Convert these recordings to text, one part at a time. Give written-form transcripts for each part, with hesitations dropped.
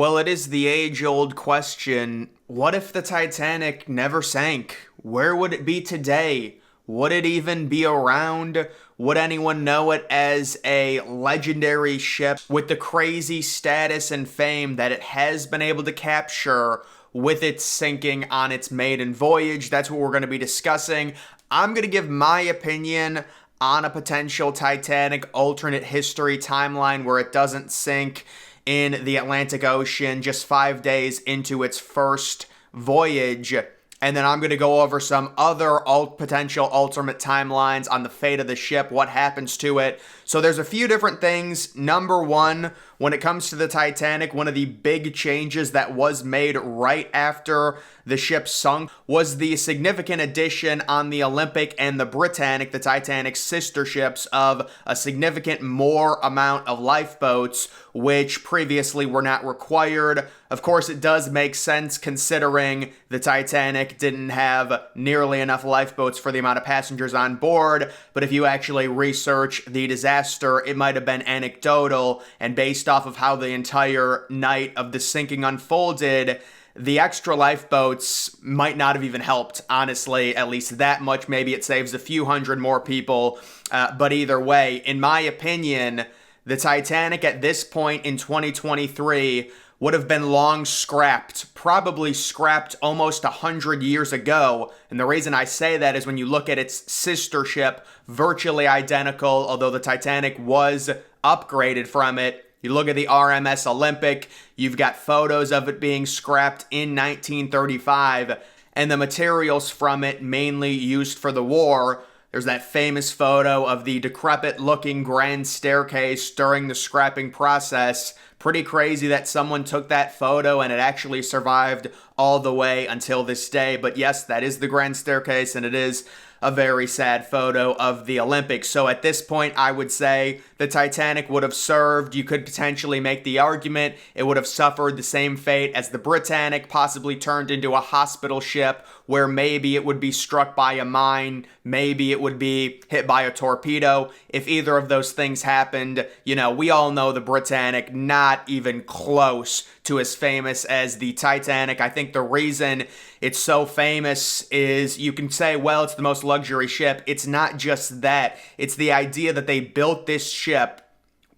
Well, it is the age-old question, what if the Titanic never sank? Where would it be today? Would it even be around? Would anyone know it as a legendary ship with the crazy status and fame that it has been able to capture with its sinking on its maiden voyage? That's what we're going to be discussing. I'm going to give my opinion on a potential Titanic alternate history timeline where it doesn't sink in the Atlantic Ocean just 5 days into its first voyage. And then I'm going to go over some other potential alternate timelines on the fate of the ship, what happens to it. So there's a few different things. Number one, when it comes to the Titanic, one of the big changes that was made right after the ship sunk was the significant addition on the Olympic and the Britannic, the Titanic's sister ships, of a significant more amount of lifeboats, which previously were not required. Of course, it does make sense considering the Titanic didn't have nearly enough lifeboats for the amount of passengers on board, but if you actually research the disaster, it might have been anecdotal, and based off of how the entire night of the sinking unfolded, the extra lifeboats might not have even helped, honestly, at least that much. Maybe it saves a few hundred more people, but either way, in my opinion, the Titanic at this point in 2023 would have been long scrapped, probably scrapped almost 100 years ago. And the reason I say that is when you look at its sister ship, virtually identical, although the Titanic was upgraded from it. You look at the RMS Olympic, you've got photos of it being scrapped in 1935, and the materials from it mainly used for the war. There's that famous photo of the decrepit-looking grand staircase during the scrapping process. Pretty crazy that someone took that photo and it actually survived all the way until this day. But yes, that is the grand staircase, and it is a very sad photo of the Olympics. So at this point, I would say the Titanic would have served. You could potentially make the argument it would have suffered the same fate as the Britannic, possibly turned into a hospital ship where maybe it would be struck by a mine, maybe it would be hit by a torpedo. If either of those things happened, we all know the Britannic, not even close to as famous as the Titanic. I think the reason it's so famous is you can say, well, it's the most luxury ship. It's not just that. It's the idea that they built this ship,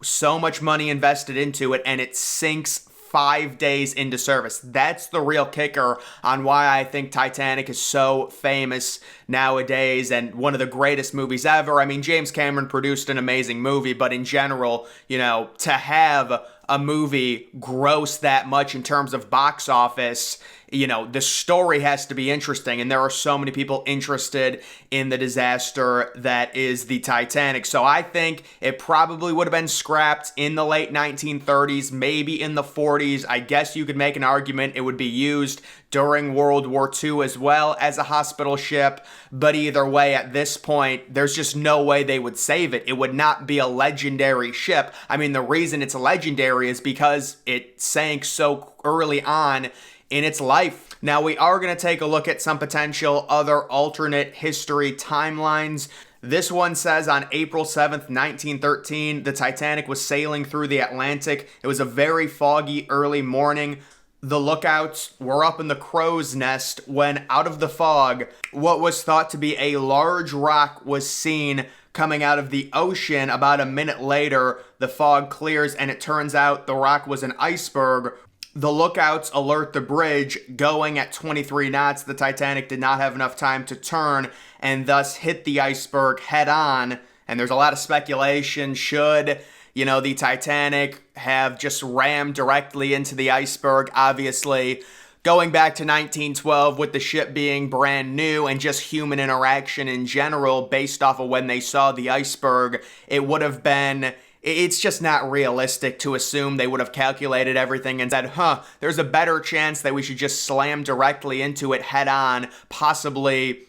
so much money invested into it, and it sinks 5 days into service. That's the real kicker on why I think Titanic is so famous nowadays and one of the greatest movies ever. I mean, James Cameron produced an amazing movie, but in general, to have a movie gross that much in terms of box office, the story has to be interesting, and there are so many people interested in the disaster that is the Titanic. So I think it probably would have been scrapped in the late 1930s, maybe in the 40s. I guess you could make an argument it would be used during World War II as well as a hospital ship, but either way, at this point, there's just no way they would save it. It would not be a legendary ship. I mean, the reason it's legendary is because it sank so early on in its life. Now, we are going to take a look at some potential other alternate history timelines. This one says on April 7th, 1913, the Titanic was sailing through the Atlantic. It was a very foggy early morning. The lookouts were up in the crow's nest when, out of the fog, what was thought to be a large rock was seen coming out of the ocean. About a minute later, the fog clears and it turns out the rock was an iceberg. The lookouts alert the bridge. Going at 23 knots, the Titanic did not have enough time to turn and thus hit the iceberg head on. And there's a lot of speculation. Should the Titanic have just rammed directly into the iceberg? Obviously, going back to 1912 with the ship being brand new and just human interaction in general based off of when they saw the iceberg, it would have been... It's just not realistic to assume they would have calculated everything and said, there's a better chance that we should just slam directly into it head on, possibly,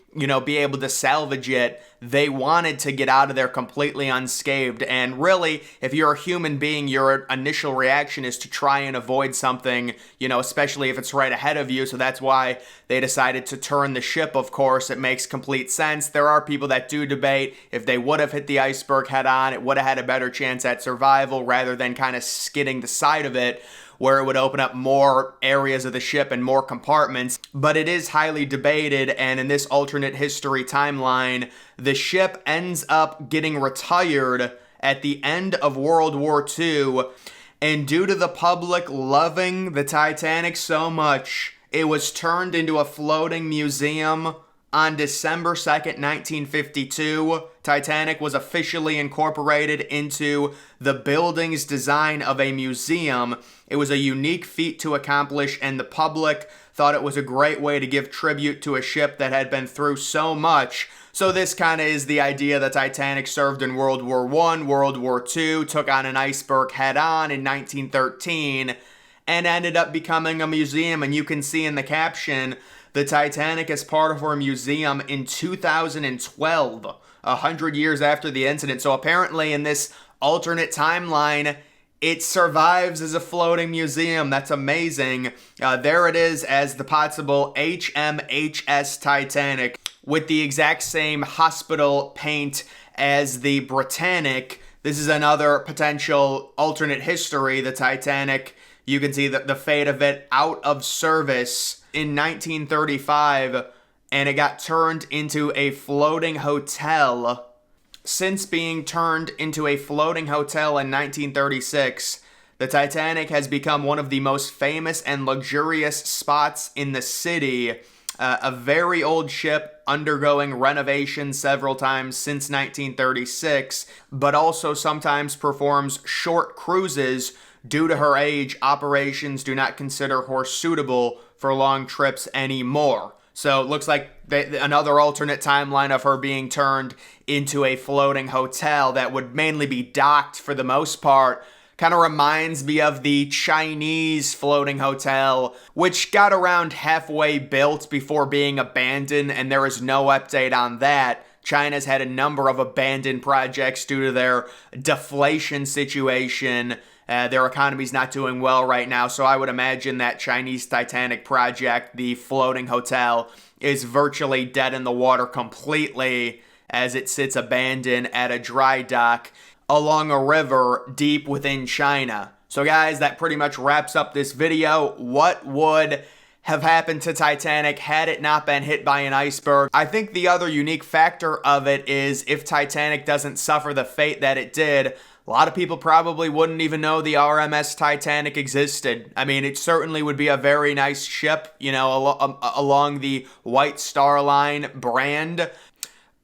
be able to salvage it. They wanted to get out of there completely unscathed. And really, if you're a human being, your initial reaction is to try and avoid something, especially if it's right ahead of you. So that's why they decided to turn the ship, of course. It makes complete sense. There are people that do debate if they would have hit the iceberg head on, it would have had a better chance at survival rather than kind of skidding the side of it. where it would open up more areas of the ship and more compartments. But it is highly debated, and in this alternate history timeline, the ship ends up getting retired at the end of World War II. And due to the public loving the Titanic so much, it was turned into a floating museum on December 2nd, 1952. Titanic was officially incorporated into the building's design of a museum. It was a unique feat to accomplish, and the public thought it was a great way to give tribute to a ship that had been through so much. So this kind of is the idea. The Titanic served in World War I, World War II, took on an iceberg head-on in 1913, and ended up becoming a museum. And you can see in the caption, the Titanic is part of our museum in 2012, 100 years after the incident. So apparently in this alternate timeline, it survives as a floating museum. That's amazing. There it is as the possible HMHS Titanic with the exact same hospital paint as the Britannic. This is another potential alternate history. The Titanic, you can see the fate of it out of service in 1935, and it got turned into a floating hotel. Since being turned into a floating hotel in 1936, the Titanic has become one of the most famous and luxurious spots in the city. A very old ship undergoing renovation several times since 1936, but also sometimes performs short cruises. Due to her age, operations do not consider her suitable for long trips anymore. So it looks like another alternate timeline of her being turned into a floating hotel that would mainly be docked for the most part. Kind of reminds me of the Chinese floating hotel, which got around halfway built before being abandoned, and there is no update on that. China's had a number of abandoned projects due to their deflation situation. Their economy's not doing well right now, so I would imagine that Chinese Titanic project, the floating hotel, is virtually dead in the water completely as it sits abandoned at a dry dock along a river deep within China. So guys, that pretty much wraps up this video. What would have happened to Titanic had it not been hit by an iceberg? I think the other unique factor of it is if Titanic doesn't suffer the fate that it did, a lot of people probably wouldn't even know the RMS Titanic existed. I mean, it certainly would be a very nice ship, you know, along the White Star Line brand,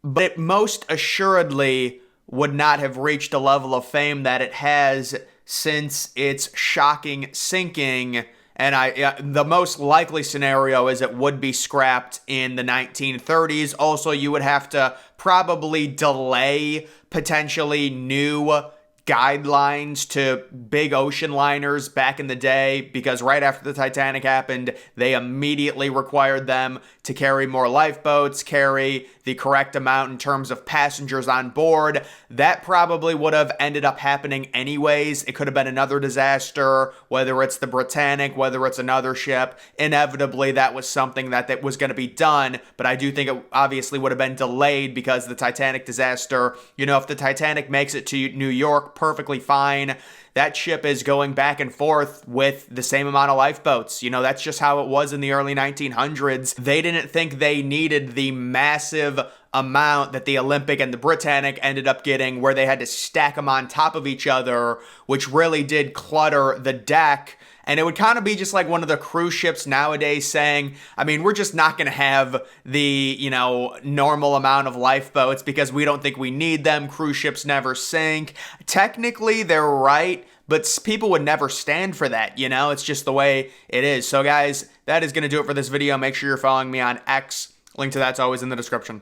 but it most assuredly would not have reached a level of fame that it has since its shocking sinking. And the most likely scenario is it would be scrapped in the 1930s. Also, you would have to probably delay potentially new guidelines to big ocean liners back in the day, because right after the Titanic happened, they immediately required them to carry more lifeboats, carry the correct amount in terms of passengers on board. That probably would have ended up happening anyways. It could have been another disaster, whether it's the Britannic, whether it's another ship. Inevitably, that was something that was going to be done, but I do think it obviously would have been delayed because the Titanic disaster, you know, if the Titanic makes it to New York, perfectly fine. That ship is going back and forth with the same amount of lifeboats. You know, that's just how it was in the early 1900s. They didn't think they needed the massive amount that the Olympic and the Britannic ended up getting, where they had to stack them on top of each other, which really did clutter the deck. And it would kind of be just like one of the cruise ships nowadays saying, I mean, we're just not going to have the, you know, normal amount of lifeboats because we don't think we need them. Cruise ships never sink. Technically, they're right, but people would never stand for that, you know? It's just the way it is. So guys, that is going to do it for this video. Make sure you're following me on X. Link to that's always in the description.